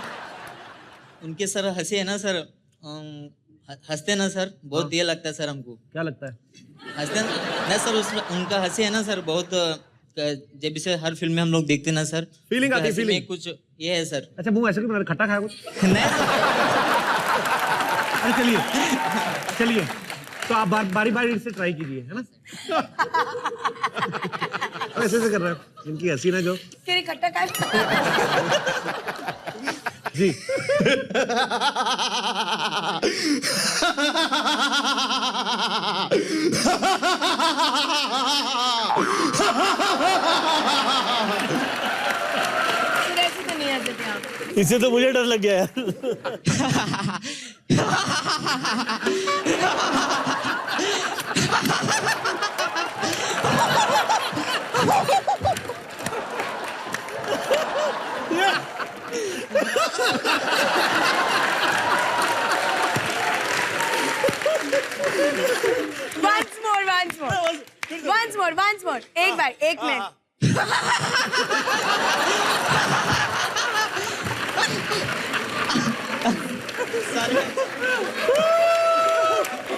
L: उनके सर हंसी है ना सर, हंसते ना सर, बहुत ये लगता है सर हमको।
C: क्या लगता है?
L: हंसते ना सर, उनका हंसी है ना सर, बहुत जब इसे हर फिल्म में हम लोग देखते ना सर,
C: फीलिंग आती है, फीलिंग
L: कुछ ये है सर।
C: अच्छा मुंह ऐसे क्यों बना रहे? खट्टा खाया कुछ?
L: नहीं
C: अरे चलिए चलिए, तो आप बारी बारी से ट्राई कीजिए, है ना? ऐसे ऐसे कर रहे हैं इनकी हंसी ना जो
E: फिर इकट्ठा कर।
C: जी।
E: ऐसे तो नहीं हंसते आप।
A: इससे तो मुझे डर लग गया यार।
E: once more. एक बार, एक में।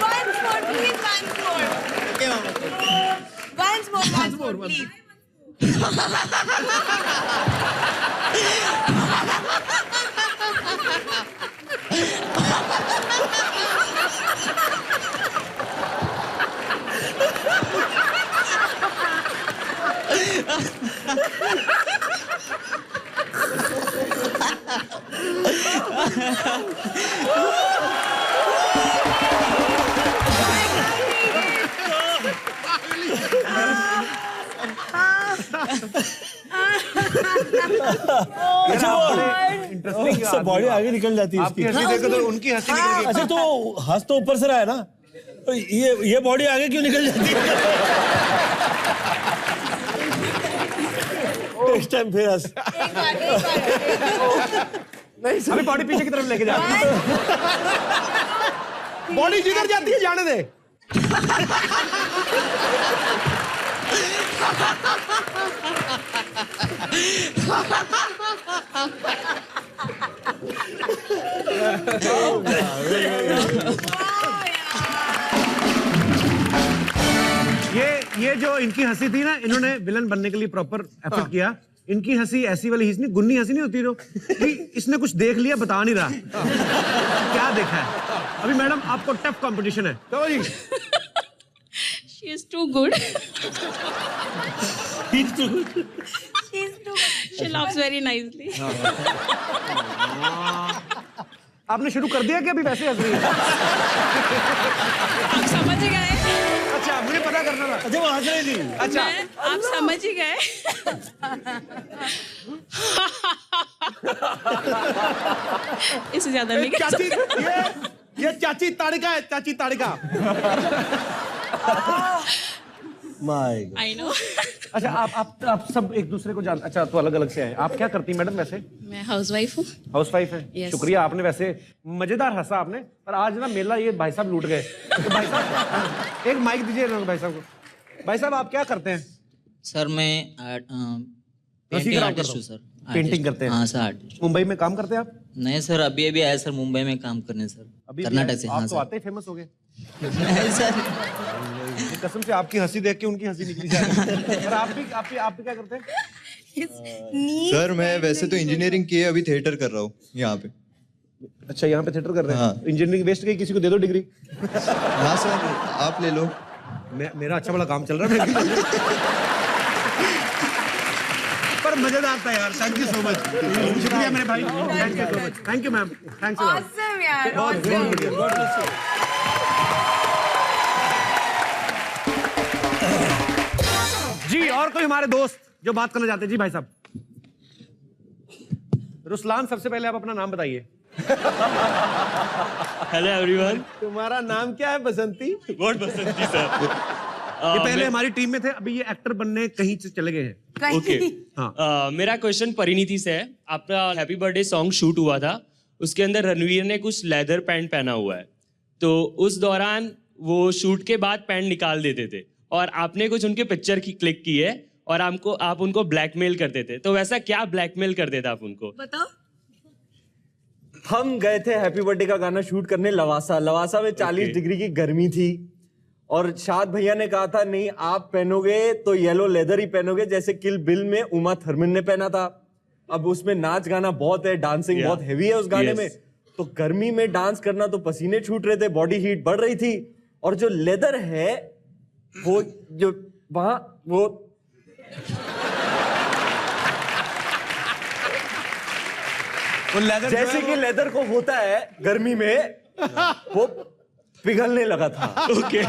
E: Once more, please, once more. Once more, please.
A: अच्छा बॉडी आगे निकल जाती है
C: आपकी हंसी देखो तो उनकी हंसी निकल गई।
A: अच्छा तो हंस तो ऊपर से रहा है ना, तो ये बॉडी आगे क्यों निकल जाती है? नेक्स्ट टाइम फिर हंस।
C: नहीं अभी बॉडी पीछे की तरफ लेके जा।
B: बॉडी जिधर जाती है जाने दे।
C: ये जो इनकी हंसी थी ना, इन्होंने विलन बनने के लिए प्रॉपर एफर्ट किया। इनकी हंसी ऐसी वाली हंसी नहीं, गुन्नी हंसी नहीं होती जो कि इसने कुछ देख लिया बता नहीं रहा क्या देखा है। अभी मैडम आपको टफ कंपटीशन है।
B: तो जी
G: She is too good. She laughs very nicely.
C: आपने शुरू कर दिया कि अभी वैसे हंस रही है?
G: आप समझ ही गए।
C: अच्छा मुझे पता करना था।
A: अच्छा वो हंस रही थी।
C: अच्छा
G: आप समझ ही गए। इससे ज्यादा नहीं कर सकते।
B: ये चाची ताड़िका है, चाची ताड़िका।
A: My
G: I know.
C: अच्छा आप सब एक दूसरे को जानते, अच्छा तो अलग अलग से हैं। आप क्या करती हैं मैडम वैसे?
G: मैं हाउसवाइफ हूँ।
C: हाउसवाइफ है।
G: Yes.
C: शुक्रिया, आपने वैसे मजेदार हंसा आपने, पर आज ना मेला ये भाई साहब लूट गए। तो भाई साहब एक माइक दीजिए भाई साहब को। भाई साहब आप क्या करते हैं?
L: सर मैं पेंटिंग आर्टिस्ट हूँ सर।
C: पेंटिंग करते हैं?
L: हाँ सर, आर्टिस्ट।
C: मुंबई में काम करते हैं आप?
L: नहीं सर, अभी अभी आया सर मुंबई में काम करने सर।
C: अभी
L: कर्नाटक से।
C: आप
L: हाँ
C: तो
L: सर।
C: आते ही फेमस हो गए।
L: नहीं सर,
C: कसम से आपकी हंसी देख के उनकी हंसी निकली जाती है। और आप भी क्या करते हैं?
K: सर मैं वैसे तो इंजीनियरिंग किए, अभी थिएटर कर रहा हूँ यहाँ पे।
C: अच्छा यहाँ पे थिएटर कर रहे हैं?
K: हाँ।
C: इंजीनियरिंग वेस्ट गई, किसी को दे दो डिग्री।
K: हाँ सर, आप ले लो।
C: मेरा अच्छा बड़ा काम चल रहा है। पर मजेदार था यार। Thank you so much. शुक्रिया मेरे भाई। Thank you so much. Thank you ma'am. Thanks a lot.
E: Awesome यार,
C: बहुत
E: awesome.
C: बढ़िया। God bless you. जी और कोई हमारे दोस्त जो बात करना चाहते हैं? जी भाई साहब। रुस्लान, सबसे पहले आप अपना नाम बताइए।
H: Hello everyone.
B: तुम्हारा नाम क्या है? बसंती?
H: What Basanti sir?
C: ये पहले हमारी टीम में थे, अभी ये एक्टर बनने कहीं से चले गए हैं।
H: ओके। मेरा क्वेश्चन परिणीति से है। आपका हैप्पी बर्थडे सॉन्ग शूट हुआ था, उसके अंदर रणवीर ने कुछ लेदर पैंट पहना हुआ है, तो उस दौरान वो शूट के बाद पैंट निकाल देते थे और आपने कुछ उनके पिक्चर की क्लिक की है और आप उनको ब्लैकमेल करते थे, तो वैसा क्या ब्लैकमेल करते थे आप उनको?
G: बताओ।
D: हम गए थे हैप्पी बर्थडे का गाना शूट करने लवासा में 40 डिग्री की गर्मी थी और शाद भैया ने कहा था नहीं आप पहनोगे तो येलो लेदर ही पहनोगे जैसे किल बिल में उमा थर्मन ने पहना था। अब उसमें नाच गाना बहुत है, डांसिंग बहुत हेवी है उस गाने में, तो गर्मी में डांस करना तो पसीने छूट रहे थे, बॉडी हीट बढ़ रही थी और जो लेदर है वो जो वहां वो
C: लेदर
D: जैसे कि लेदर को होता है गर्मी में वो पिघलने लगा था।
H: ओके।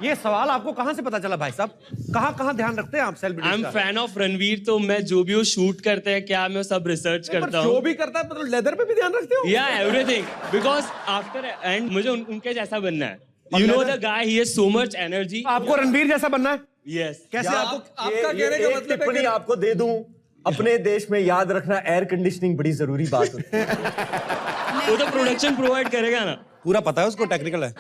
C: ये सवाल आपको कहां से पता चला भाई साहब? कहां ध्यान रखते हैं आप celebrity
H: I am fan of Ranveer, तो मैं जो भी वो शूट करते हैं क्या मैं सब रिसर्च करता हूँ।
B: जो भी करता है मतलब लेदर पे भी ध्यान रखते हो?
H: या एवरीथिंग, बिकॉज आफ्टर एंड मुझे उनके जैसा बनना है। You know the guy, he has so much energy.
C: आपको रणवीर जैसा बनना है?
H: यस।
C: कैसे आपको?
B: आपका कहने का मतलब है
D: टिप्पणी
B: कि
D: आपको दे दूं, अपने देश में याद रखना एयर कंडीशनिंग बड़ी जरूरी बात होती है।
H: वो तो प्रोडक्शन प्रोवाइड करेगा ना।
C: पूरा पता है उसको, टेक्निकल है।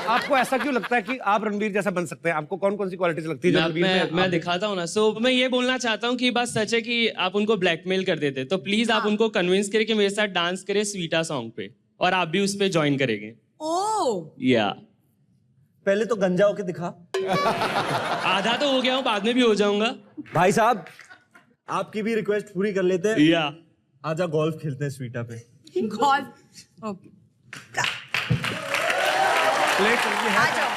C: आपको ऐसा क्यों लगता है कि आप रणवीर जैसा बन सकते हैं? आपको कौन कौन सी क्वालिटीज लगती है जो रणवीर में
H: मैं दिखाता हूँ ना। सो मैं ये बोलना चाहता हूँ कि बात सच है कि आप उनको ब्लैकमेल कर देते, तो प्लीज आप उनको कन्विंस करें कि मेरे साथ डांस करें स्वीटा सॉन्ग पे और आप भी उस पे ज्वाइन करेंगे। या
D: पहले तो गंजा होके दिखा।
H: आधा तो हो गया हूँ, बाद में भी हो जाऊंगा।
D: भाई साहब आपकी भी रिक्वेस्ट पूरी कर लेते हैं।
H: या
D: आजा गोल्फ खेलते हैं स्वीटा पे।
E: गोल्फ ओके
C: प्लेट है।
E: आ जाओ।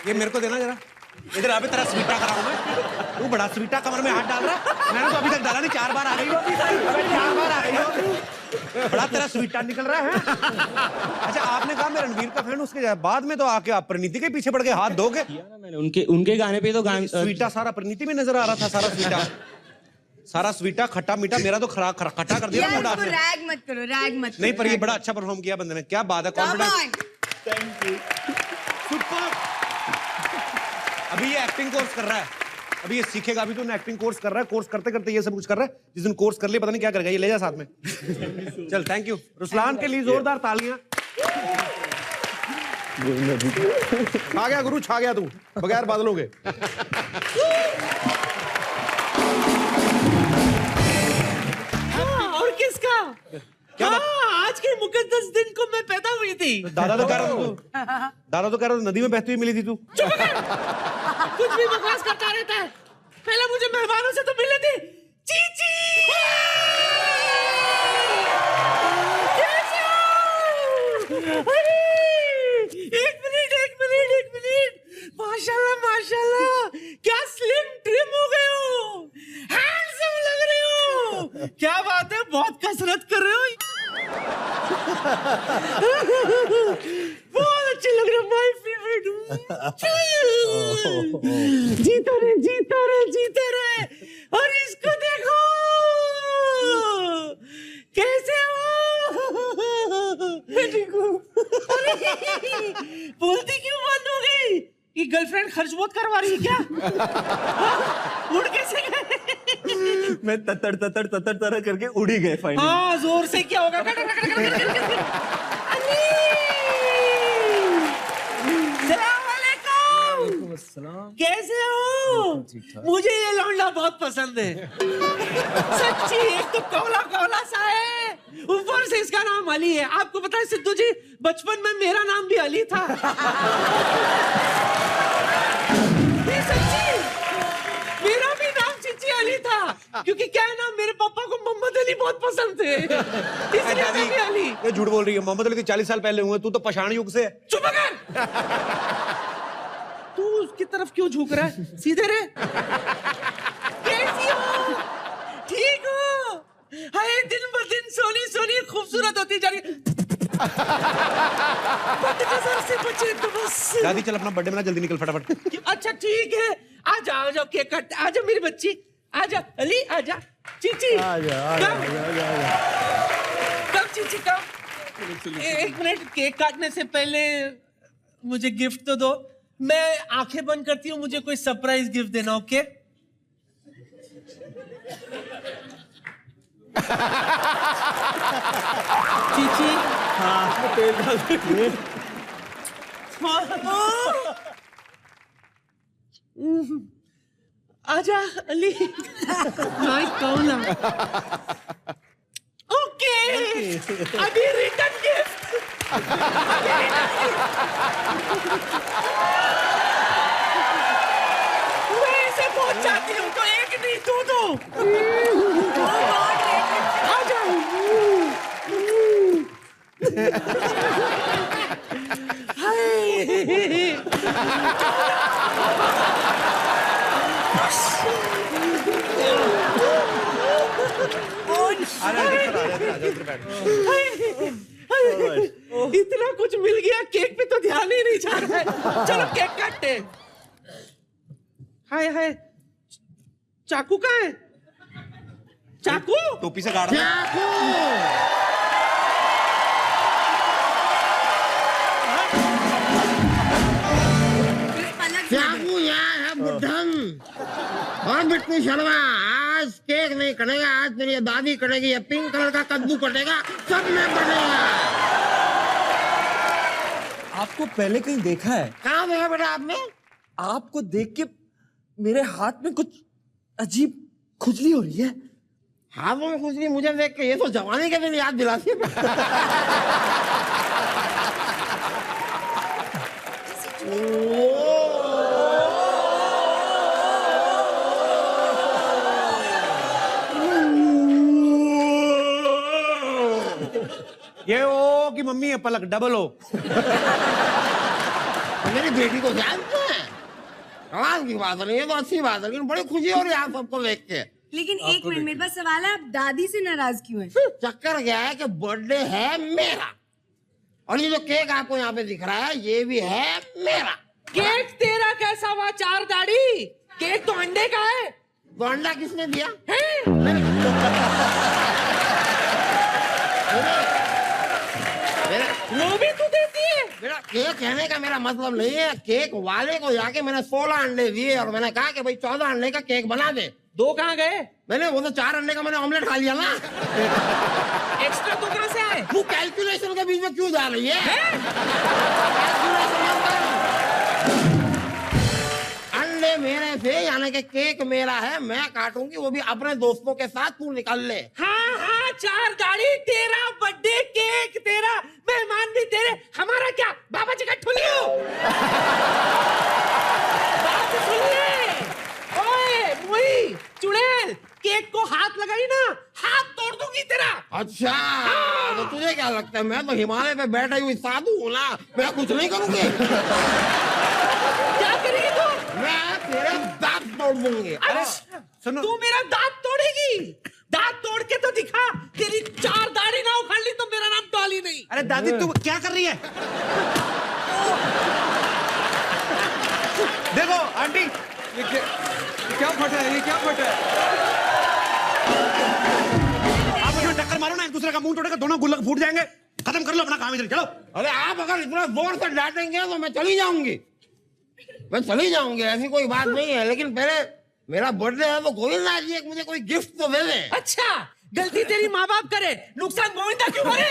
C: ये मेरे को देना जरा। इधर अभी तेरा स्वीटा कराऊं मैं। तू बड़ा स्वीटा कमर में हाथ डाल रहा है। मैंने तो अभी तक डाला नहीं, 4 बार आ गई हो। 4 बार आ गई हो। बड़ा तेरा स्वीटा निकल रहा है। अच्छा आपने कहा मैं रणवीर का फैन, उसके बाद में तो आके आप परिणीति के पीछे पड़ के हाथ धोगे।
H: मैंने उनके गाने पे तो
C: स्वीटा सारा परिणीति में नजर आ रहा था। सारा स्वीटा खट्टा मीठा, मेरा तो खट्टा कर दिया मूड आपने।
E: रैग मत करो, रैग मत करो।
C: नहीं पर ये बड़ा अच्छा परफॉर्म किया बंदे ने, क्या बात है, कॉन्फिडेंस।
D: Thank you.
C: सुपर। अभी ये एक्टिंग कोर्स कर रहा है, अभी ये सीखेगा, अभी तो एक्टिंग कोर्स कर रहा है, कोर्स करते करते ये सब कुछ कर रहा है। जिस दिन कोर्स कर लिया पता नहीं क्या करेगा, ये ले जा साथ में। चल थैंक यू। रुस्लान के लिए जोरदार तालियां।
B: छा गया गुरु, छा गया तू बगैर बादलों के।
G: और किसका?
C: क्या बात?
G: आज के मुकद्दस दिन को मैं पैदा हुई थी।
C: दादा तो कह रहा था नदी में बहती हुई मिली थी तू।
G: कुछ भी बकवास करता रहता है। पहले मुझे मेहमानों से तो मिले थे। चीची कैसे हो? अरे एक मिनट माशाल्लाह क्या स्लिम ट्रिम हो गए हो, हैंडसम लग रहे हो। क्या बात है, बहुत कसरत कर रहे हो। बहुत अच्छे लग रहे हो, माय फेवरेट। जीते रहे और इसको देखो
C: बोलती क्यों बंद हो गई? ये गर्लफ्रेंड खर्च बहुत करवा रही है क्या? उड़ कैसे गए?
D: मैं ततर ततर ततर ततर करके उड़ी गए फाइनली।
C: हाँ, जोर से क्या होगा? कैसे हो? मुझे ये लौंडा बहुत पसंद है। सच्ची, एक तो कौला कौला सा है, ऊपर से इसका नाम अली है। आपको पता है सिद्धू जी, बचपन में मेरा नाम भी अली था। ये सच्ची, मेरा भी नाम चिच्ची अली था, क्योंकि क्या है ना, मेरे पापा को मोहम्मद अली बहुत पसंद थे, इसलिए मैं भी अली।
B: ये झूठ बोल रही है, मोहम्मद अली तो 40 साल पहले हुए, तू तो पठान युग से है।
C: चुप कर। तू उसकी तरफ क्यों झुक रहा है? सीधे रहे। कैसी हो? ठीक हो? हाय, दिन ब दिन सोनी सोनी खूबसूरत होती जा रही। से बचे तो बस।
B: दादी चल अपना बर्थडे मना, जल्दी निकल फटाफट।
C: अच्छा ठीक है, आ जाओ केक काट। आ जा मेरी बच्ची, आ जा अली, आ जा चीची, कब चीची कब? एक मिनट, केक काटने से पहले मुझे गिफ्ट तो दो। मैं आंखें बंद करती हूँ, मुझे कोई सरप्राइज गिफ्ट देना, ओके? चीची, हाँ, आजा अली, माय कौला। ओके, अभी रिटर्न गिफ्ट। वैसे पहुंच जाती हूँ तो एक नहीं दो। आ जाओ। इतना कुछ मिल गया, केक पे तो ध्यान ही नहीं जा रहा है। चलो केक काटते। हाय हाय, चाकू कहाँ है? चाकू
B: टोपी से काट।
C: चाकू
M: यहाँ है बुढ़न और बिट्टू शर्मा। आज केक नहीं कटेगा, आज मेरी दादी कटेगी, या पिंक कलर का कद्दू कटेगा, सब में बनेगा।
D: आपको पहले कहीं देखा है?
M: कहाँ देखा बेटा आपने?
D: आपको देख के मेरे हाथ में कुछ अजीब खुजली हो रही है।
M: हाथों में खुजली मुझे देख के ये तो जवानी के दिन याद दिलाती है।
B: ये ओ कि मम्मी है पलक, डबल ओ।
M: मेरी बेटी को जानते हैं? कमाल की बात नहीं, ये तो अच्छी बात है, लेकिन बड़ी खुशी हो रही है आप सबको देख के।
E: लेकिन एक मिनट, मेरे पास सवाल है, आप दादी से नाराज क्यों हैं?
M: चक्कर क्या है कि बर्थडे है मेरा, और ये जो केक आपको यहाँ पे दिख रहा है ये भी है मेरा।
C: केक तेरा कैसा हुआ? 4 दाढ़ी। केक तो अंडे का है।
M: तो अंडा किसने दिया?
C: वो भी तू देती है?
M: मेरा केक कहने का मेरा मतलब नहीं है, केक वाले को जाके मैंने 16 अंडे दिए और मैंने कहा कि भाई 14 अंडे का केक बना दे।
C: 2 कहाँ गए?
M: मैंने वो तो 4 अंडे का मैंने ऑमलेट खा लिया ना।
C: एक्स्ट्रा 2 कहाँ से आए?
M: तू कैलकुलेशन के बीच में क्यों जा रही है? अंडे मेरे थे, यानी कि केक मेरा है, मैं काटूंगी, वो भी अपने दोस्तों के साथ, तू निकल ले।
C: हाँ हाँ, 4 दाढ़ी तेरा, बर्थडे केक तेरा, मेहमान भी तेरे, हमारा क्या? बाबा जी का ठुल्लू। बात सुन ले। ओए मुई चुड़ैल, केक को हाथ लगाई ना, हाथ तोड़ दूंगी तेरा।
M: अच्छा, तो तुझे क्या लगता है मैं तो हिमालय पे बैठा हुई साधु हूँ ना, मैं कुछ नहीं करूंगी।
C: क्या करेगी तू?
M: मैं तेरे दांत तोड़ दूंगी।
C: अरे सुनो, तू मेरा दांत तोड़ेगी? दांत तोड़ के तो दिखा, तेरी 4 दाढ़ी ना उखाड़ ली तो मेरा नाम डॉली नहीं।
B: अरे दादी तू क्या कर रही है? देखो आंटी,
F: ये क्या फटा है? ये क्या फटा है?
B: आप उसमें टक्कर मारो ना, एक दूसरे का मुंह तोड़ेगा, दोनों गुल्लक फूट जाएंगे, खत्म
C: खत्म कर लो अपना काम इधर, चलो।
M: अरे आप अगर इतना जोर से डांटेंगे तो मैं चली जाऊंगी, ऐसी कोई बात नहीं है, लेकिन पहले मेरा बर्थडे है तो गोविंदा जी एक मुझे कोई गिफ्ट तो दे दे।
G: अच्छा, गलती तेरी माँ बाप करे, नुकसान गोविंदा क्यों करे?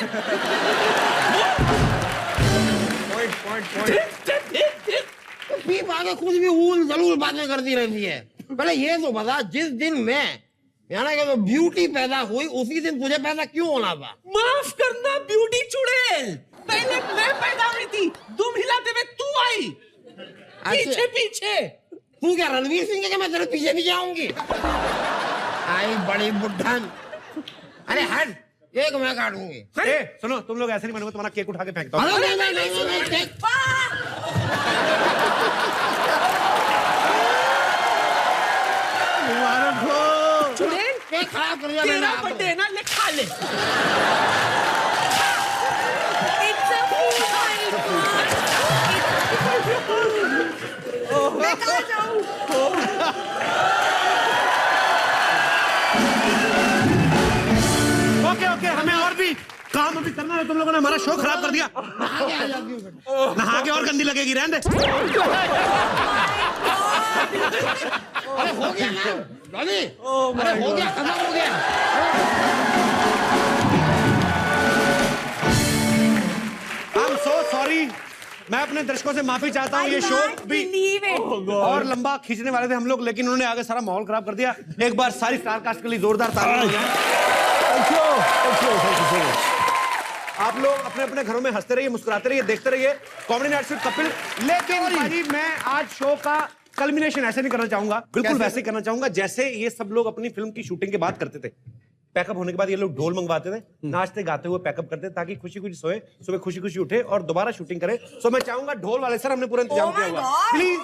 M: पीप आगे कुछ भी ऊल जलूल बातें करती रहती है। पहले ये तो बता, जिस दिन मैं यानी कि ब्यूटी पैदा हुई उसी दिन तुझे पैदा क्यों होना था?
G: माफ करना ब्यूटी चुड़ैल, पहले मैं पैदा हुई थी, दुम हिलाते हुए तू आई पीछे पीछे।
M: तू क्या रणवीर सिंह है कि मैं तेरे पीछे पीछे आऊंगी? आई बड़ी बुढ़न। अरे हट, केक मैं काटूंगी।
C: सुनो, तुम लोग ऐसे नहीं मानोगे, तुम्हारा केक उठा के फेंकता हूं।
M: नहीं, केक
C: मुबारक हो।
G: चुड़ैल,
M: केक खराब कर दिया
G: तेरा बर्थडे है ना, ले खा ले।
E: मैं कहाँ जाऊँ?
C: ओके, हमें और भी काम अभी करना है। तुम लोगों ने हमारा शो खराब कर दिया। नहा के और गंदी लगेगी, रहने दे।
M: अरे हो गया ना जॉनी, अरे हो गया, खत्म हो गया।
C: आई एम सो सॉरी, मैं अपने दर्शकों से माफी चाहता हूँ। ये शो भी और लंबा खींचने वाले थे हम लोग, लेकिन उन्होंने आगे सारा माहौल खराब कर दिया। एक बार सारी स्टार कास्ट के लिए जोरदार तालियां हो जाए। आप लोग अपने अपने घरों में हंसते रहिए, मुस्कुराते रहिए, देखते रहिए कॉमेडी नाइट्स विद कपिल। लेकिन भाई मैं आज शो का कल्मिनेशन ऐसे नहीं करना चाहूंगा, बिल्कुल वैसे करना चाहूंगा जैसे ये सब लोग अपनी फिल्म की शूटिंग के बाद करते थे। पैकअप होने के बाद ये लोग ढोल मंगवाते थे, नाचते गाते हुए पैकअप करते ताकि खुशी खुशी सोए, सुबह खुशी खुशी उठे और दोबारा शूटिंग करें। सो मैं चाहूंगा ढोल वाले सर, हमने पूरा इंतजाम किया हुआ, प्लीज